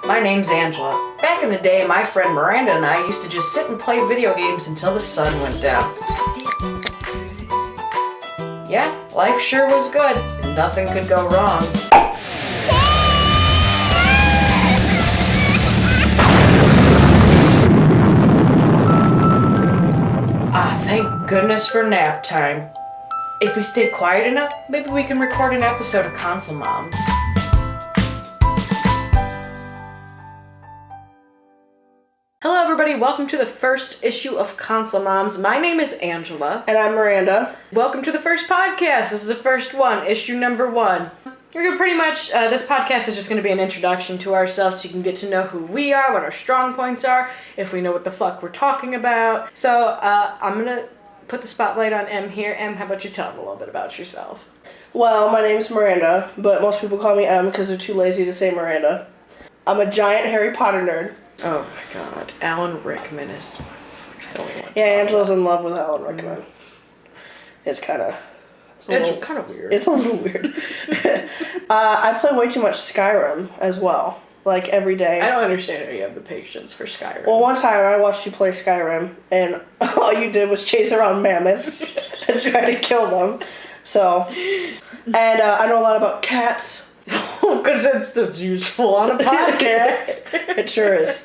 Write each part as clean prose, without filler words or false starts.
My name's Angela. Back in the day, my friend Miranda and I used to just sit and play video games until the sun went down. Yeah, life sure was good, and nothing could go wrong. Thank goodness for nap time. If we stay quiet enough, maybe we can record an episode of ConsoleMoms. Hello everybody, welcome to the first issue of ConsoleMoms. My name is Angela. And I'm Miranda. Welcome to the first podcast. This is the first one, issue number 1. You're gonna pretty much, this podcast is just going to be an introduction to ourselves so you can get to know who we are, what our strong points are, if we know what the fuck we're talking about. So, I'm going to put the spotlight on Em here. Em, how about you tell them a little bit about yourself? Well, my name's Miranda, but most people call me Em because they're too lazy to say Miranda. I'm a giant Harry Potter nerd. Oh my god, Alan Rickman is... Yeah, Angela's in love with Alan Rickman. It's kind of... It's kind of weird. It's a little weird. I play way too much Skyrim as well, like every day. I don't understand how you have the patience for Skyrim. Well, one time I watched you play Skyrim, and all you did was chase around mammoths and try to kill them. So, and I know a lot about cats. Because that's useful on a podcast. It sure is.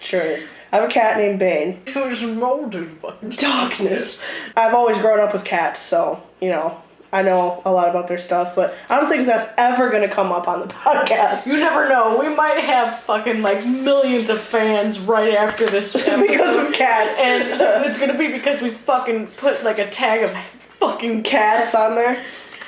I have a cat named Bane. So it's molded by Darkness. I've always grown up with cats, so, I know a lot about their stuff, but I don't think that's ever going to come up on the podcast. You never know. We might have fucking, millions of fans right after this episode. Because of cats. And it's going to be because we fucking put, a tag of fucking cats on there.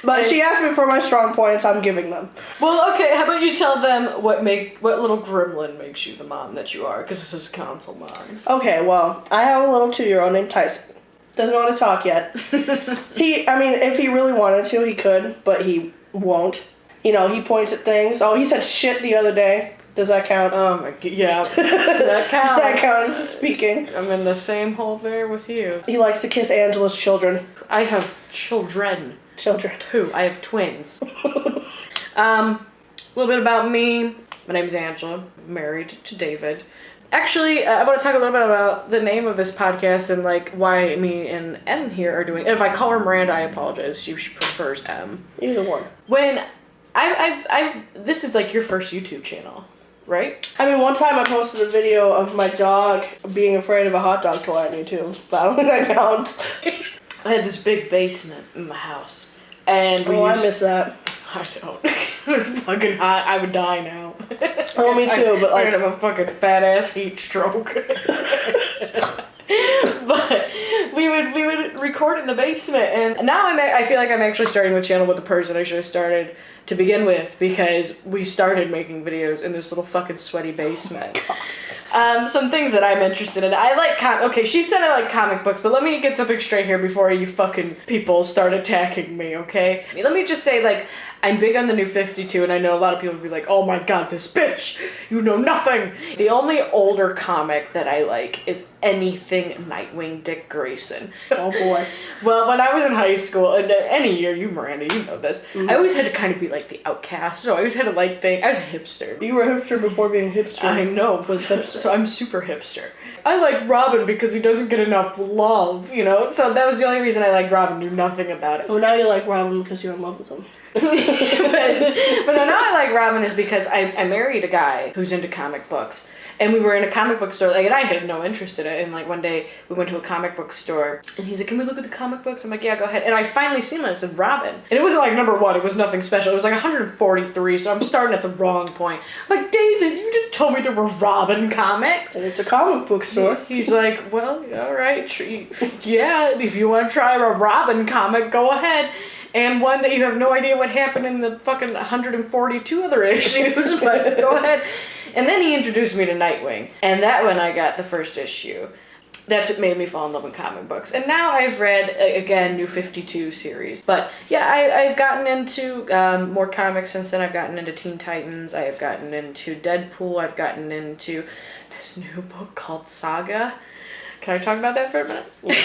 But she asked me for my strong points, I'm giving them. Well, okay, how about you tell them what little gremlin makes you the mom that you are, because this is ConsoleMoms. Okay, well, I have a little 2-year-old named Tyson. Doesn't want to talk yet. If he really wanted to, he could, but he won't. He points at things. Oh, he said shit the other day. Does that count? Oh my god, yeah. That counts. Does that count as speaking? I'm in the same hole there with you. He likes to kiss Angela's children. I have children. Children. 2. I have twins. A little bit about me. My name's Angela. I'm married to David. Actually, I want to talk a little bit about the name of this podcast and why me and Em here are doing. And if I call her Miranda, I apologize. She prefers Em. Either one. When this is your first YouTube channel, right? One time I posted a video of my dog being afraid of a hot dog toy on YouTube, but I don't think that counts. I had this big basement in the house, and I miss that. I don't. It's fucking hot. I would die now. Oh, me too, but I'm gonna have a fucking fat ass heat stroke. But we would record in the basement, and now I feel like I'm actually starting the channel with the person I should have started to begin with, because we started making videos in this little fucking sweaty basement. Some things that I'm interested in. I like okay, she said I like comic books, but let me get something straight here before you fucking people start attacking me, okay? Let me just say, I'm big on the New 52, and I know a lot of people will be like, oh my god, this bitch, you know nothing. The only older comic that I like is anything Nightwing Dick Grayson. Oh boy. Well, when I was in high school, and any year, Miranda, you know this, I always had to kind of be the outcast, so I always had to things. I was a hipster. You were a hipster before being a hipster. I know, was hipster. So I'm super hipster. I like Robin because he doesn't get enough love, so that was the only reason I liked Robin, knew nothing about it. Well, now you like Robin because you're in love with him. but now I like Robin is because I married a guy who's into comic books, and we were in a comic book store, and I had no interest in it, and one day we went to a comic book store, and he's like, can we look at the comic books? I'm like, yeah, go ahead. And I finally seen him, and it said Robin, and it wasn't number 1, it was nothing special, it was 143, so I'm starting at the wrong point. I'm like, David, you didn't tell me there were Robin comics. And it's a comic book store. He's like, well, alright, yeah, if you want to try a Robin comic, go ahead. And one that you have no idea what happened in the fucking 142 other issues, but go ahead. And then he introduced me to Nightwing, and that one I got the first issue. That's what made me fall in love with comic books. And now I've read, again, New 52 series. But yeah, I've gotten into more comics since then. I've gotten into Teen Titans, I have gotten into Deadpool, I've gotten into this new book called Saga. Can I talk about that for a minute? Yeah.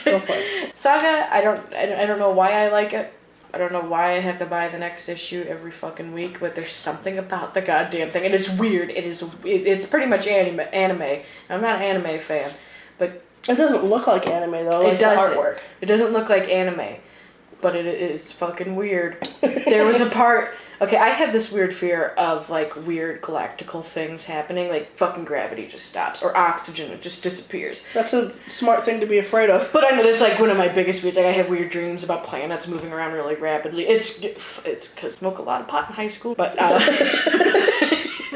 Go for it. Saga, I don't know why I like it. I don't know why I have to buy the next issue every fucking week, but there's something about the goddamn thing. And it's weird. It's pretty much anime. I'm not an anime fan, but it doesn't look like anime though. Like it doesn't. The artwork. It doesn't look like anime, but it is fucking weird. There was a part. Okay, I have this weird fear of, like, weird galactical things happening. Like, fucking gravity just stops. Or oxygen, it just disappears. That's a smart thing to be afraid of. But I know that's, like, one of my biggest fears. Like, I have weird dreams about planets moving around really rapidly. It's because I smoked a lot of pot in high school. But,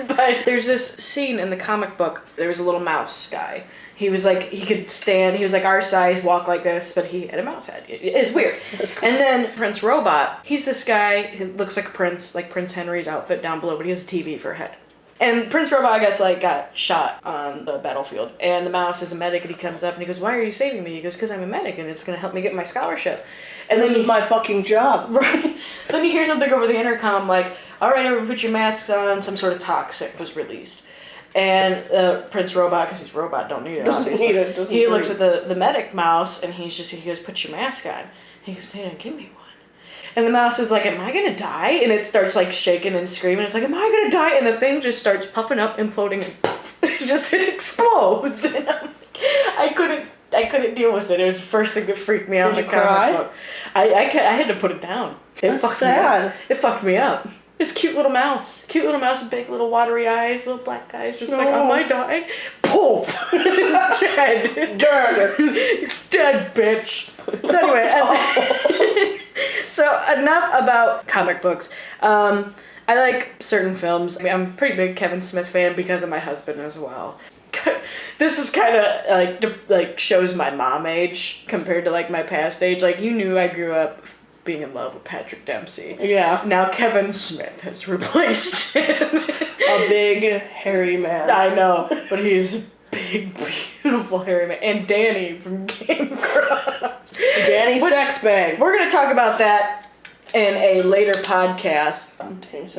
but there's this scene in the comic book. There was a little mouse guy. He was like, he could stand, he was like our size, walk like this, but he had a mouse head. It's weird. That's cool. And then Prince Robot, he's this guy who looks like Prince, like Prince Henry's outfit down below, but he has a TV for a head. And Prince Robot, I guess, like, got shot on the battlefield. And the mouse is a medic, and he comes up, and he goes, why are you saving me? He goes, because I'm a medic, and it's going to help me get my scholarship. And this is my fucking job. Right. Then you hear something over the intercom, like, all right, everyone put your masks on, some sort of toxic was released. And Prince Robot, because he's a robot, don't need it. Doesn't need it. He looks at the medic mouse, and he goes, put your mask on. He goes, hey, give me one. And the mouse is like, am I going to die? And it starts, like, shaking and screaming. It's like, am I going to die? And the thing just starts puffing up, imploding, and poof, it explodes. And I couldn't deal with it. It was the first thing that freaked me out. Did you cry? Book. I had to put it down. That's sad. It fucked me up. This cute little mouse. Cute little mouse with big little watery eyes, little black eyes, just like, I might die. Poof! Dead. Dead. Dead, bitch. So anyway, so enough about comic books. I like certain films. I mean, I'm a pretty big Kevin Smith fan because of my husband as well. This is kind of like shows my mom age compared to like my past age. Like, you knew I grew up being in love with Patrick Dempsey. Yeah. Now Kevin Smith has replaced him. A big, hairy man. I know, but he's a big, beautiful hairy man. And Danny from Game Grumps. Danny Sexbag. We're going to talk about that in a later podcast.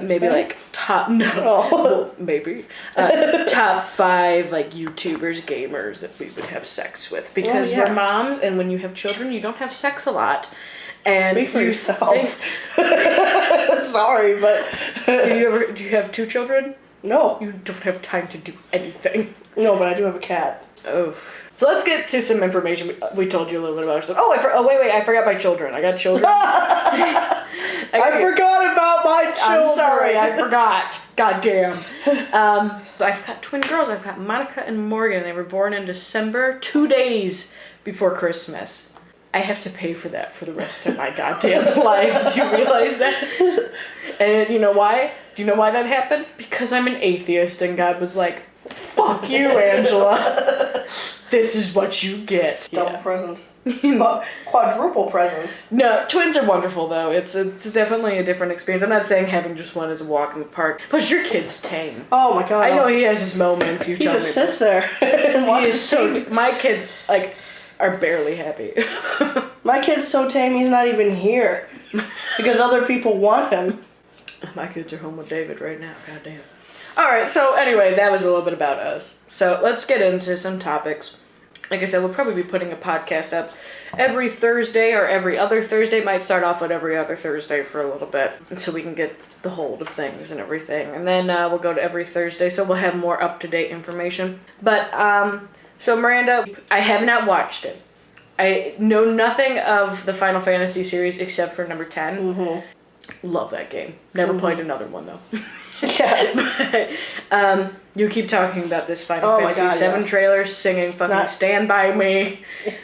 Maybe like top, no, well, maybe. Top 5 like YouTubers, gamers that we would have sex with. Because we're moms, and when you have children, you don't have sex a lot. And speak for yourself. Sorry, but do you have 2 children? No. You don't have time to do anything. No, but I do have a cat. Oh. So let's get to some information. We told you a little bit about ourselves. Wait, I forgot my children. I got children. I forgot about my children. I'm sorry, I forgot. Goddamn. I've got twin girls. I've got Monica and Morgan. They were born in December, 2 days before Christmas. I have to pay for that for the rest of my goddamn life. Do you realize that? And you know why? Do you know why that happened? Because I'm an atheist, and God was like, fuck you, Angela. This is what you get. Double presents. Quadruple presents. No, twins are wonderful, though. It's definitely a different experience. I'm not saying having just one is a walk in the park. Plus, your kid's tame. Oh, my God. I know he has his moments. He just sits there and watches TV. My kids, like, are barely happy. My kid's so tame he's not even here because other people want him. My kids are home with David right now. Goddamn. Alright, so anyway, that was a little bit about us. So let's get into some topics. Like I said, we'll probably be putting a podcast up every Thursday or every other Thursday. Might start off with every other Thursday for a little bit until we can get the hold of things and everything. And then we'll go to every Thursday, so we'll have more up-to-date information. But, so Miranda, I have not watched it. I know nothing of the Final Fantasy series except for number 10. Mm-hmm. Love that game. Never played another one, though. Yeah. But, you keep talking about this Final Fantasy 7 trailer, singing fucking Stand By Me.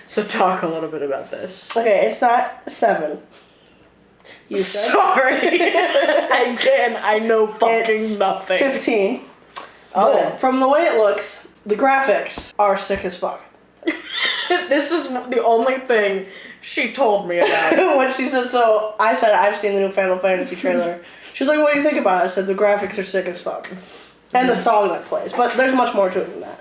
So talk a little bit about this. Okay, it's not 7. You said? Sorry. Again, I know fucking it's nothing. 15. Oh. But from the way it looks, the graphics are sick as fuck. This is the only thing she told me about. When she said, so I said, I've seen the new Final Fantasy trailer. She was like, what do you think about it? I said, the graphics are sick as fuck. And the song that plays. But there's much more to it than that.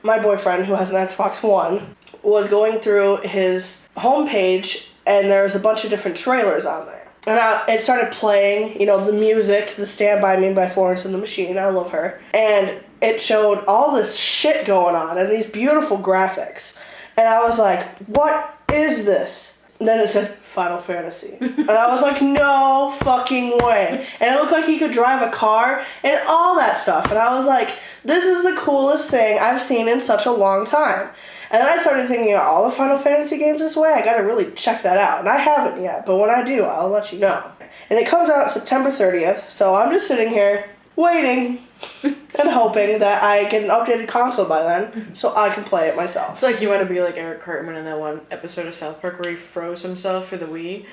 My boyfriend, who has an Xbox One, was going through his homepage, and there's a bunch of different trailers on there. And it started playing, you know, the music, the Stand By Me by Florence and the Machine. I love her. And it showed all this shit going on and these beautiful graphics. And I was like, what is this? And then it said Final Fantasy. And I was like, no fucking way. And it looked like he could drive a car and all that stuff. And I was like, this is the coolest thing I've seen in such a long time. And then I started thinking, are all the Final Fantasy games this way? I gotta really check that out. And I haven't yet, but when I do, I'll let you know. And it comes out September 30th, so I'm just sitting here waiting and hoping that I get an updated console by then so I can play it myself. It's like you want to be like Eric Cartman in that one episode of South Park where he froze himself for the Wii.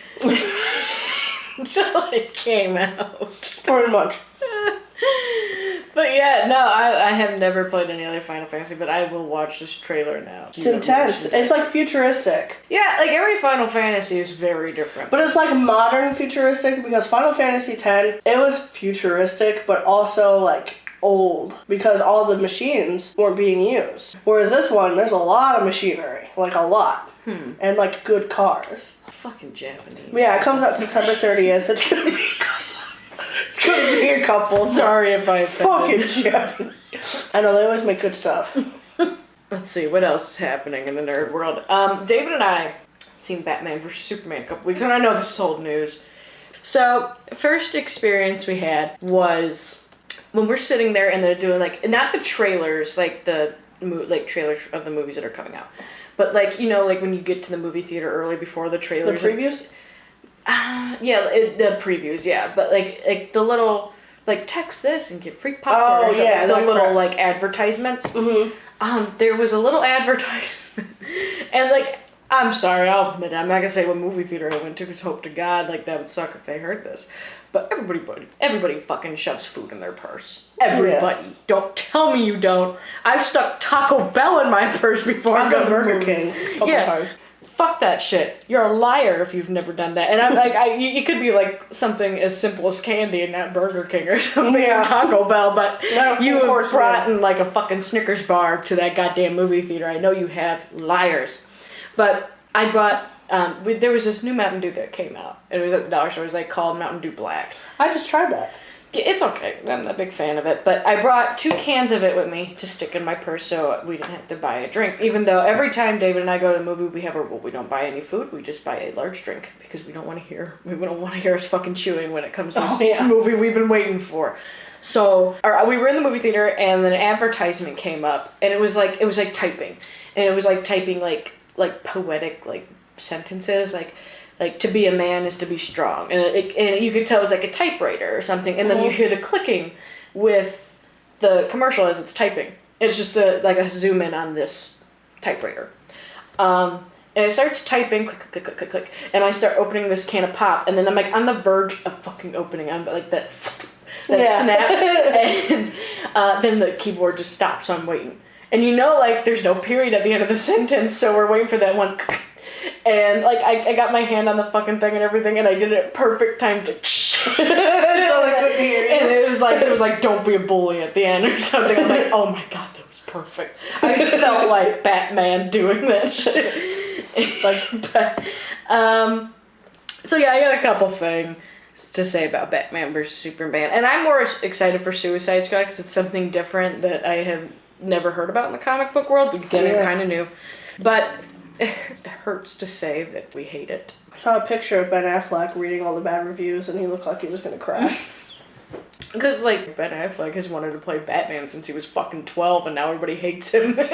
Until it came out. Pretty much. But yeah, no, I have never played any other Final Fantasy, but I will watch this trailer now. It's intense. It's like futuristic. Yeah, like every Final Fantasy is very different. But it's like modern futuristic because Final Fantasy X, it was futuristic, but also like old because all the machines weren't being used. Whereas this one, there's a lot of machinery, like a lot. And like good cars. Fucking Japanese. But yeah, it comes out September 30th. It's gonna be a couple. It's gonna be a couple. Sorry if I offended. Fucking Japanese. I know, they always make good stuff. Let's see, what else is happening in the nerd world? David and I seen Batman vs. Superman a couple weeks, and I know this is old news. So, first experience we had was when we're sitting there and they're doing like, not the trailers, like the trailers of the movies that are coming out. But like, you know, like when you get to the movie theater early before the trailers. The previews? The previews, yeah. But like the little, like text this and get free popcorn. Oh, yeah. The little like advertisements. Mm-hmm. There was a little advertisement. And like, I'm sorry, I'll admit it. I'm not gonna say what movie theater I went to because hope to God, like that would suck if they heard this. But everybody fucking shoves food in their purse. Everybody. Yeah. Don't tell me you don't. I've stuck Taco Bell in my purse before. I've done Burger King a couple times. Fuck that shit. You're a liar if you've never done that. And I'm like, it could be like something as simple as candy and not Burger King or something, or Taco Bell, but you have brought in like a fucking Snickers bar to that goddamn movie theater. I know you have, liars. But I brought, there was this new Mountain Dew that came out. It was at the dollar store. It was like called Mountain Dew Black. I just tried that. It's okay. I'm not a big fan of it. But I brought 2 cans of it with me to stick in my purse so we didn't have to buy a drink. Even though every time David and I go to the movie, we have we don't buy any food. We just buy a large drink because we don't want to hear us fucking chewing when it comes to this movie we've been waiting for. So we were in the movie theater and then an advertisement came up and it was like typing. And it was like typing like poetic like sentences like to be a man is to be strong, and you could tell it was like a typewriter or something, and then you hear the clicking with the commercial as it's typing. It's just a zoom in on this typewriter, and it starts typing, click, click, click, click, click, and I start opening this can of pop, and then I'm like on the verge of fucking opening, I'm like that snap, and then the keyboard just stops, so I'm waiting, and you know like there's no period at the end of the sentence, so we're waiting for that one. And like I got my hand on the fucking thing and everything, and I did it at perfect time to. And it was like don't be a bully at the end or something. I'm like, oh my god, that was perfect. I felt like Batman doing that shit. So yeah, I got a couple things to say about Batman vs Superman, and I'm more excited for Suicide Squad because it's something different that I have never heard about in the comic book world. Again, I'm kind of new, but. It hurts to say that we hate it. I saw a picture of Ben Affleck reading all the bad reviews, and he looked like he was gonna cry. Because, like, Ben Affleck has wanted to play Batman since he was fucking 12, and now everybody hates him. Poor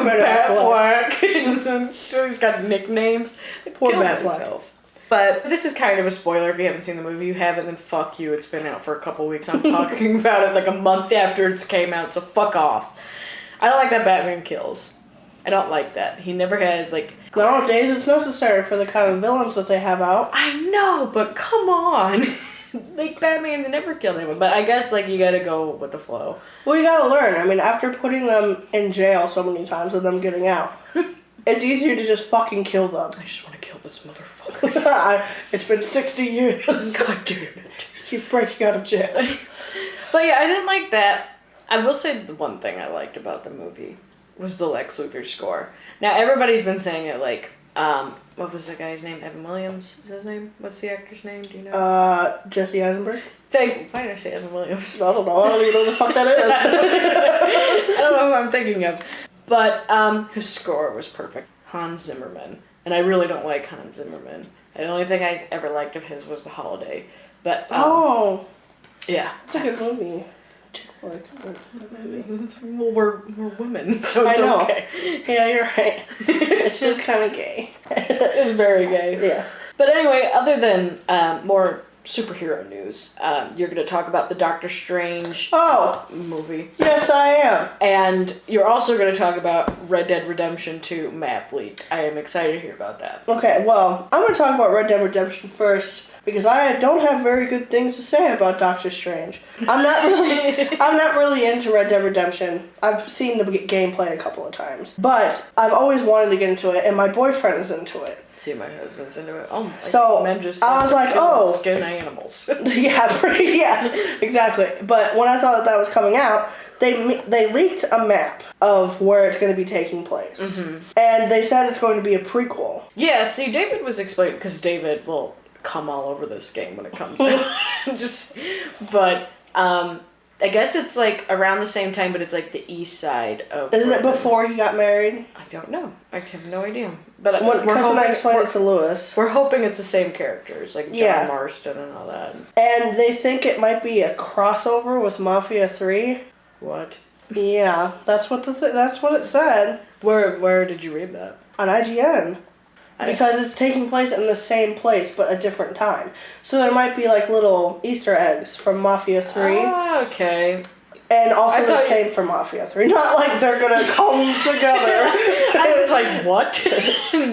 Ben Affleck. So he's got nicknames. Poor Ben Affleck. But this is kind of a spoiler if you haven't seen the movie. If you haven't, then fuck you. It's been out for a couple weeks. I'm talking about it like a month after it came out, so fuck off. I don't like that Batman kills. I don't like that. He never has, like... Nowadays, it's necessary for the kind of villains that they have out. I know, but come on. Like, Batman, they never killed anyone. But I guess, like, you gotta go with the flow. Well, you gotta learn. I mean, after putting them in jail so many times and them getting out, it's easier to just fucking kill them. I just want to kill this motherfucker. It's been 60 years. God damn it. You keep breaking out of jail. But yeah, I didn't like that. I will say the one thing I liked about the movie was the Lex Luthor score. Now, everybody's been saying it, like, what was the guy's name? Evan Williams is his name? What's the actor's name? Do you know? Jesse Eisenberg. Why did I say Evan Williams? I don't know. I don't even know what the fuck that is. I don't know who I'm thinking of. But his score was perfect. Hans Zimmerman. And I really don't like Hans Zimmerman. The only thing I ever liked of his was The Holiday. But, yeah. It's a good movie. Well, we're women, so it's okay. Yeah, you're right. It's just kind of gay. It's very gay. Yeah. But anyway, other than more superhero news, you're going to talk about the Doctor Strange movie. Yes, I am. And you're also going to talk about Red Dead Redemption 2 map leak. I am excited to hear about that. Okay, well, I'm going to talk about Red Dead Redemption first. Because I don't have very good things to say about Doctor Strange. I'm not really into Red Dead Redemption. I've seen the gameplay a couple of times. But I've always wanted to get into it, and my boyfriend is into it. See, my husband's into it. Oh, so men just I was like, skin animals. yeah, exactly. But when I saw that was coming out, they leaked a map of where it's going to be taking place. Mm-hmm. And they said it's going to be a prequel. Yeah, see, David was explaining, because David will come all over this game when it comes out. But I guess it's like around the same time, but it's like the east side of. Isn't it before he got married? I don't know. I have no idea. But when I explained it to Lewis, we're hoping it's the same characters, like John Marston and all that. And they think it might be a crossover with Mafia 3. What? Yeah, that's what that's what it said. Where did you read that? On IGN. Because it's taking place in the same place, but a different time. So there might be, like, little Easter eggs from Mafia 3. Oh, okay. And also the same for Mafia 3. Not like they're gonna come together. I was like, what?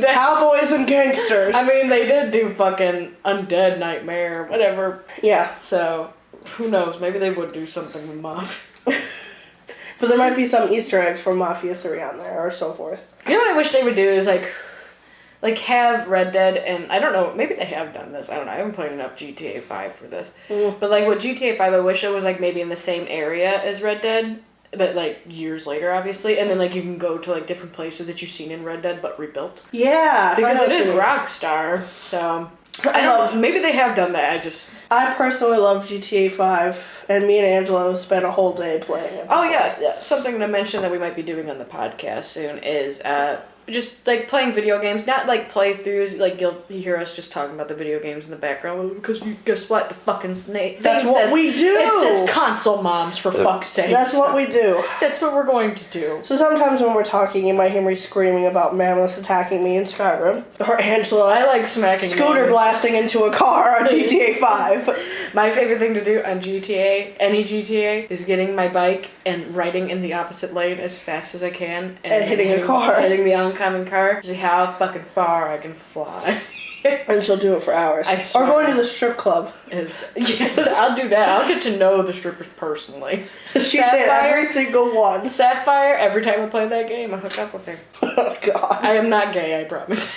Cowboys and gangsters. I mean, they did do fucking Undead Nightmare, whatever. Yeah. So, who knows? Maybe they would do something with Mafia. But there might be some Easter eggs from Mafia 3 on there, or so forth. You know what I wish they would do is, like have Red Dead, and I don't know, maybe they have done this, I don't know, I haven't played enough GTA 5 for this, but like with GTA 5, I wish it was like maybe in the same area as Red Dead, but like years later, obviously, and then like you can go to like different places that you've seen in Red Dead, but rebuilt. Yeah. Because it is Rockstar, so I don't know, maybe they have done that, I personally love GTA 5, and me and Angelo spent a whole day playing it. Oh yeah, something to mention that we might be doing on the podcast soon is, just like playing video games, not like playthroughs. Like you hear us just talking about the video games in the background because guess what? The fucking snake. That's what we do. It says ConsoleMoms for fuck's sake. That's what we do. That's what we're going to do. So sometimes when we're talking, you might hear me screaming about mammoths attacking me in Skyrim, or Angela. I like smacking. Scooter blasting into a car on GTA 5. My favorite thing to do on GTA, any GTA, is getting my bike and riding in the opposite lane as fast as I can and hitting a car. Hitting the oncoming car. See how fucking far I can fly. And she'll do it for hours. Or going to the strip club. Yes, I'll do that. I'll get to know the strippers personally. She did every single one. Sapphire, every time I play that game, I hook up with her. Oh, God. I am not gay, I promise.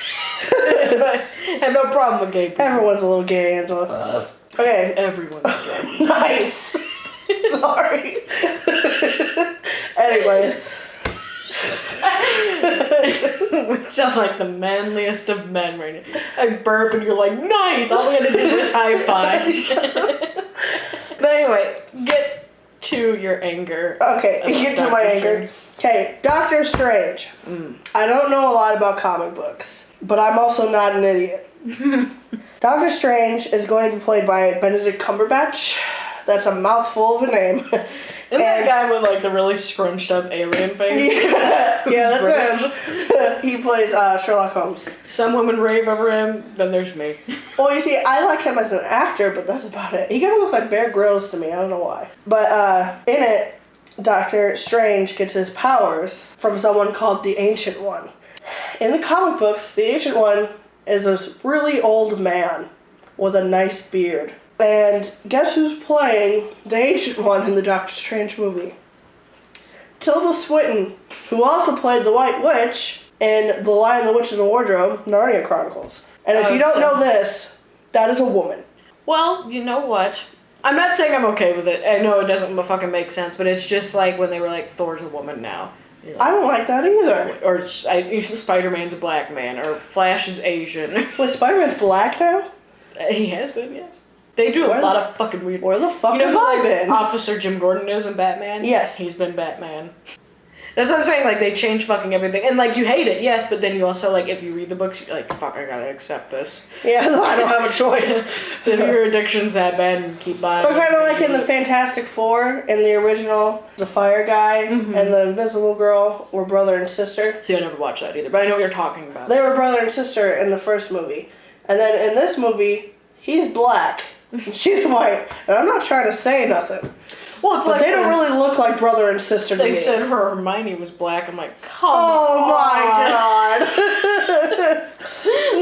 But I have no problem with gay people. Everyone's a little gay, Angela. Okay. Everyone's gay. Nice. Sorry. Anyways. We sound like the manliest of men right now. I burp and you're like, nice! All we had to do was high five. But anyway, get to your anger. Okay, get to my anger. Okay, Doctor Strange. I don't know a lot about comic books, but I'm also not an idiot. Doctor Strange is going to be played by Benedict Cumberbatch. That's a mouthful of a name. Isn't that guy with like the really scrunched up alien face? Yeah, that's him. He plays Sherlock Holmes. Some women rave over him, then there's me. Well, you see, I like him as an actor, but that's about it. He kind of looks like Bear Grylls to me. I don't know why. But in it, Doctor Strange gets his powers from someone called the Ancient One. In the comic books, the Ancient One is this really old man with a nice beard. And guess who's playing the Ancient One in the Doctor Strange movie? Tilda Swinton, who also played the White Witch in The Lion, the Witch, and the Wardrobe, Narnia Chronicles. And if you don't know this, that is a woman. Well, you know what? I'm not saying I'm okay with it. I know it doesn't fucking make sense, but it's just like when they were like, Thor's a woman now. You know? I don't like that either. Or Spider-Man's a black man, or Flash is Asian. Wait, Spider-Man's black now? He has been, yes. They do a lot of fucking weird... Where the fuck have I been? Officer Jim Gordon is in Batman? Yes. He's been Batman. That's what I'm saying, like, they change fucking everything. And, like, you hate it, yes, but then you also, like, if you read the books, you're like, fuck, I gotta accept this. Yeah, I don't have a choice. If your addiction's that bad, and keep buying But kind of like in the Fantastic Four, in the original, the fire guy and the invisible girl were brother and sister. See, I never watched that either, but I know what you're talking about. They were brother and sister in the first movie. And then in this movie, he's black, and she's white. And I'm not trying to say nothing. Well, it's But like they don't really look like brother and sister to me. They said her Hermione was black. I'm like, come Oh on. my god.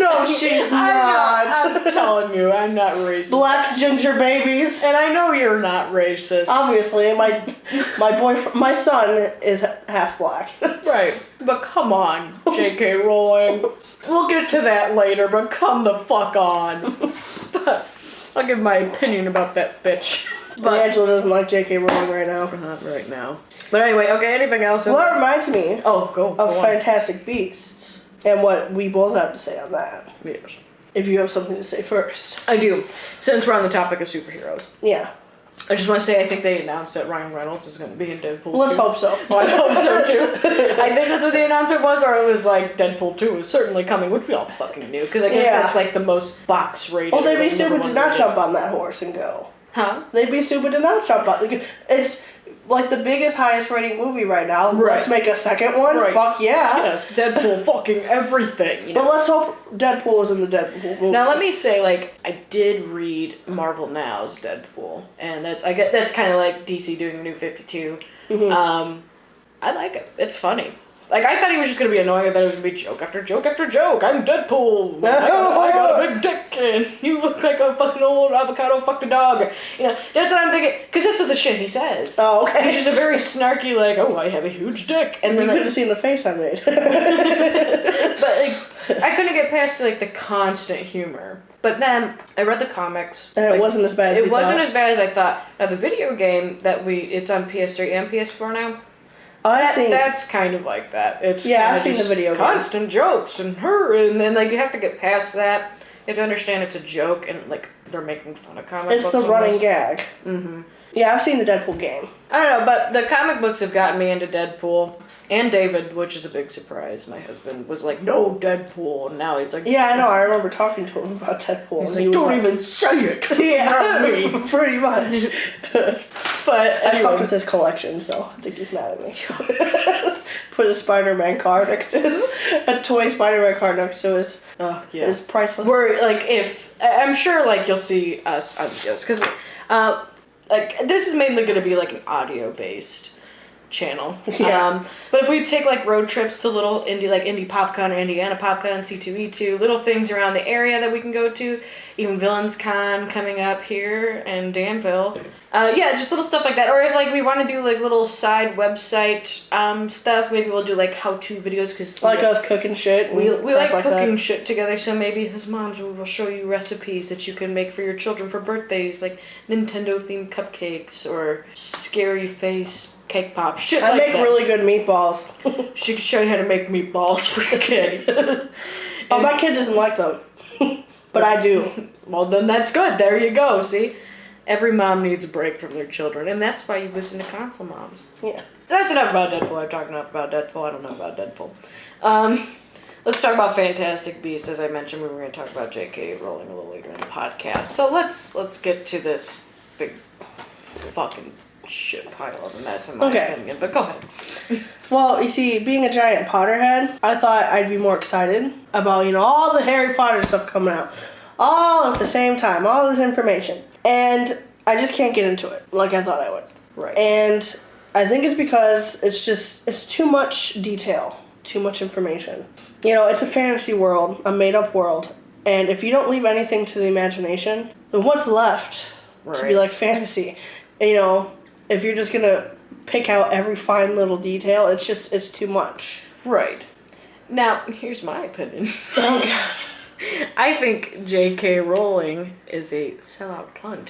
No, she's not. I'm telling you, I'm not racist. Black ginger babies. And I know you're not racist. Obviously, my son is half black. Right. But come on, J.K. Rowling. We'll get to that later, but come the fuck on. But I'll give my opinion about that bitch. But Angela doesn't like J.K. Rowling right now. Not right now. But anyway, okay, anything else? Well, that reminds me go of on. Fantastic Beasts and what we both have to say on that. Yes. If you have something to say first. I do. Since we're on the topic of superheroes. Yeah. I just want to say I think they announced that Ryan Reynolds is going to be in Deadpool 2. Let's hope so. Well, I hope so too. I think that's what the announcement was, or it was like Deadpool 2 is certainly coming, which we all fucking knew, because I guess that's like the most box rated. Oh, they'd be stupid to not jump on that horse and go. Huh? They'd be stupid to not jump on. It's like the biggest, highest rating movie right now. Right. Let's make a second one. Right. Fuck yeah. Yes, Deadpool fucking everything. You know? But let's hope Deadpool is in the Deadpool movie. Now let me say, like, I did read Marvel Now's Deadpool, and that's kind of like DC doing New 52. Mm-hmm. I like it. It's funny. Like, I thought he was just going to be annoying, and then it was going to be joke after joke after joke. I'm Deadpool. I got a big dick, and you look like a fucking old avocado fucking dog. You know, that's what I'm thinking, because that's what the shit he says. Oh, okay. He's just a very snarky, like, oh, I have a huge dick. And then you could have seen the face I made. But, like, I couldn't get past, like, the constant humor. But then, I read the comics. And it wasn't as bad as It wasn't as bad as I thought. Now, the video game it's on PS3 and PS4 now. That's kind of like that. It's I've seen the video game. Constant jokes and then like you have to get past that. You have to understand it's a joke and like they're making fun of comic books. It's the running gag. Mm-hmm. Yeah, I've seen the Deadpool game. I don't know, but the comic books have gotten me into Deadpool and David, which is a big surprise. My husband was like, "No Deadpool," and now he's like, "Yeah, I know. I remember talking to him about Deadpool." He's like, "Don't even say it." Yeah, not me. Pretty much. But anyway. I fucked with his collection, so I think he's mad at me. Put a Spider-Man card next to a toy Spider-Man card next to his. Oh yeah. His priceless. We're like, I'm sure like you'll see us on videos because like this is mainly going to be like an audio based channel. Yeah. But if we take like road trips to little Indie PopCon or Indiana PopCon, C2E2, little things around the area that we can go to, even Villains Con coming up here in Danville. Just little stuff like that. Or if like we want to do like little side website stuff, maybe we'll do like how-to videos because like us cooking shit. We like cooking shit together. So maybe as moms, we will show you recipes that you can make for your children for birthdays, like Nintendo themed cupcakes or scary face cake pop shit. I make really good meatballs. She can show you how to make meatballs for your kid. Oh, my kid doesn't like them, but I do. Well, then that's good. There you go. See, every mom needs a break from their children, and that's why you listen to ConsoleMoms. Yeah. So that's enough about Deadpool. I've talked enough about Deadpool. I don't know about Deadpool. Let's talk about Fantastic Beasts. As I mentioned, we were going to talk about J.K. Rowling a little later in the podcast. So let's get to this big fucking shit pile of a mess in my opinion. But go ahead. Well, you see, being a giant Potterhead, I thought I'd be more excited about, all the Harry Potter stuff coming out. All at the same time. All this information. And I just can't get into it like I thought I would. Right. And I think it's because it's too much detail. Too much information. It's a fantasy world. A made-up world. And if you don't leave anything to the imagination, then what's left to be like fantasy? If you're just gonna pick out every fine little detail, it's too much. Right. Now, here's my opinion. Oh, God. I think J.K. Rowling is a sellout cunt.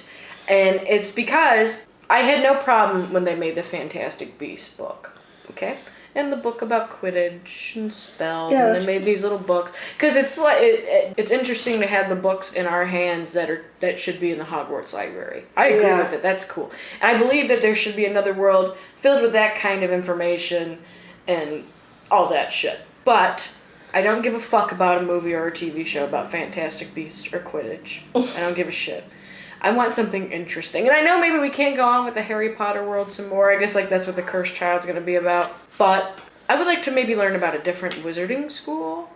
And it's because I had no problem when they made the Fantastic Beasts book. Okay? And the book about Quidditch and spells, and they made these little books. Because it's like it's interesting to have the books in our hands that should be in the Hogwarts library. I agree with it. That's cool. And I believe that there should be another world filled with that kind of information and all that shit. But I don't give a fuck about a movie or a TV show about Fantastic Beasts or Quidditch. I don't give a shit. I want something interesting. And I know maybe we can't go on with the Harry Potter world some more. I guess like that's what the Cursed Child's going to be about. But I would like to maybe learn about a different wizarding school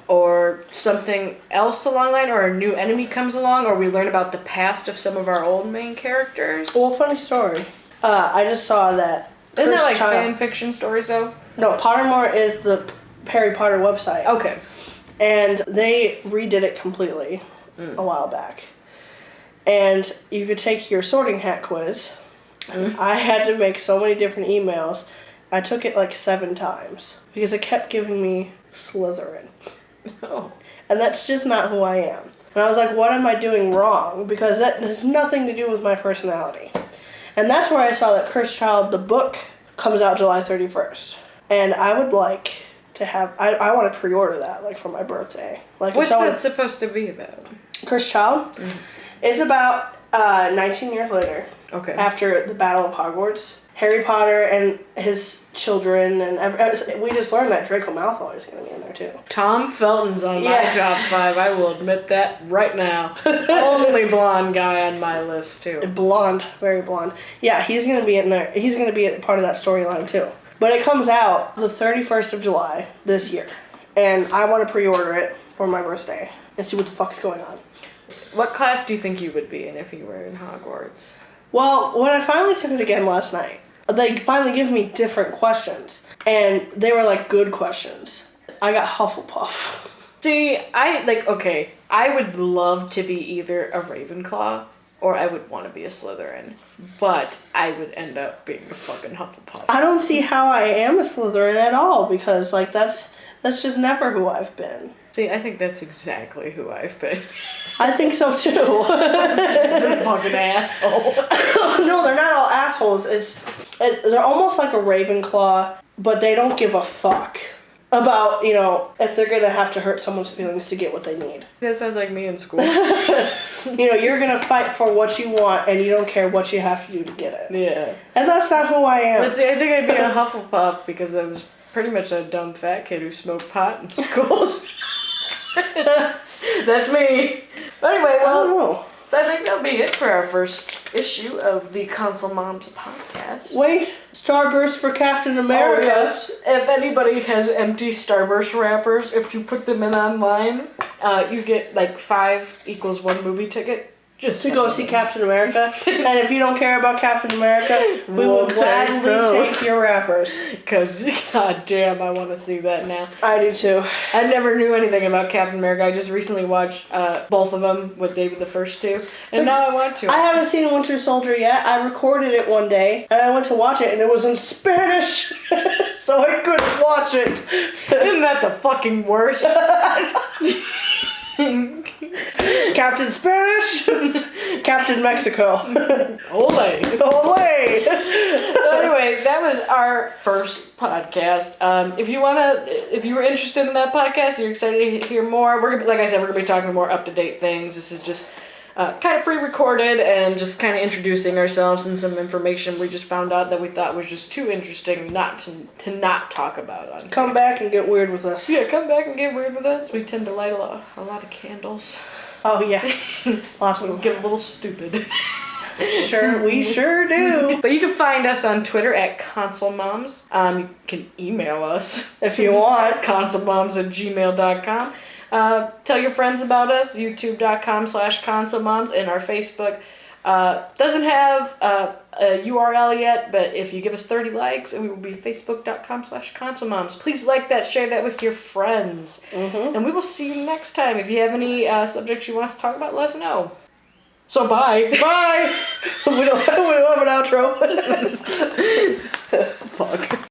or something else along the line, or a new enemy comes along, or we learn about the past of some of our old main characters. Well, funny story. I just saw that. Isn't that like fan fiction stories though? No, Pottermore is the Harry Potter website. Okay. And they redid it completely a while back. And you could take your sorting hat quiz. I had to make so many different emails. I took it like 7 times because it kept giving me Slytherin. Oh. And that's just not who I am. And I was like, what am I doing wrong? Because that has nothing to do with my personality. And that's where I saw that Cursed Child, the book, comes out July 31st. And I would like to have, I want to pre-order that, like, for my birthday. Like, what's it supposed to be about? Cursed Child? Mm-hmm. It's about 19 years later. Okay. After the Battle of Hogwarts. Harry Potter and his children, and we just learned that Draco Malfoy is going to be in there too. Tom Felton's on my top 5. I will admit that right now. Only blonde guy on my list too. Blonde, very blonde. Yeah, he's going to be in there. He's going to be a part of that storyline too. But it comes out the 31st of July this year, and I want to pre-order it for my birthday and see what the fuck's going on. What class do you think you would be in if you were in Hogwarts? Well, when I finally took it again last night, they finally gave me different questions, and they were like good questions. I got Hufflepuff. See, I would love to be either a Ravenclaw or I would want to be a Slytherin, but I would end up being a fucking Hufflepuff. I don't see how I am a Slytherin at all, because like that's just never who I've been. See, I think that's exactly who I've been. I think so too. You're a fucking asshole. No, they're not all assholes. They're almost like a Ravenclaw, but they don't give a fuck about, if they're gonna have to hurt someone's feelings to get what they need. That sounds like me in school. You're gonna fight for what you want, and you don't care what you have to do to get it. Yeah. And that's not who I am. But see, I think I'd be a Hufflepuff because I was pretty much a dumb fat kid who smoked pot in schools. That's me. But anyway, I don't know. So I think that'll be it for our first issue of the ConsoleMoms podcast. Wait, Starburst for Captain America. Oh, yes. If anybody has empty Starburst wrappers, if you put them in online, you get like 5 = 1 movie ticket. Just to go see Captain America. And if you don't care about Captain America, we will gladly take your wrappers. Because, goddamn, I want to see that now. I do too. I never knew anything about Captain America. I just recently watched both of them with David the first 2. And now I want to. I haven't seen Winter Soldier yet. I recorded it one day, and I went to watch it, and it was in Spanish. So I couldn't watch it. Isn't that the fucking worst? Captain Spanish, Captain Mexico. Ole. Ole. So anyway, that was our first podcast. If you were interested in that podcast, you're excited to hear more. Like I said, we're gonna be talking more up to date things. This is just kind of pre-recorded and just kind of introducing ourselves and some information we just found out that we thought was just too interesting not to not talk about on. Come back and get weird with us. Yeah, come back and get weird with us. We tend to light a lot of candles. Oh yeah, awesome. Get a little stupid. Sure, we sure do. But you can find us on Twitter at ConsoleMoms. You can email us if you want. ConsoleMoms@gmail.com. Tell your friends about us, youtube.com/ConsoleMoms, and our Facebook. Doesn't have a URL yet, but if you give us 30 likes, it will be facebook.com/ConsoleMoms. Please like that, share that with your friends. Mm-hmm. And we will see you next time. If you have any subjects you want us to talk about, let us know. So bye. Bye. We don't have an outro. Fuck.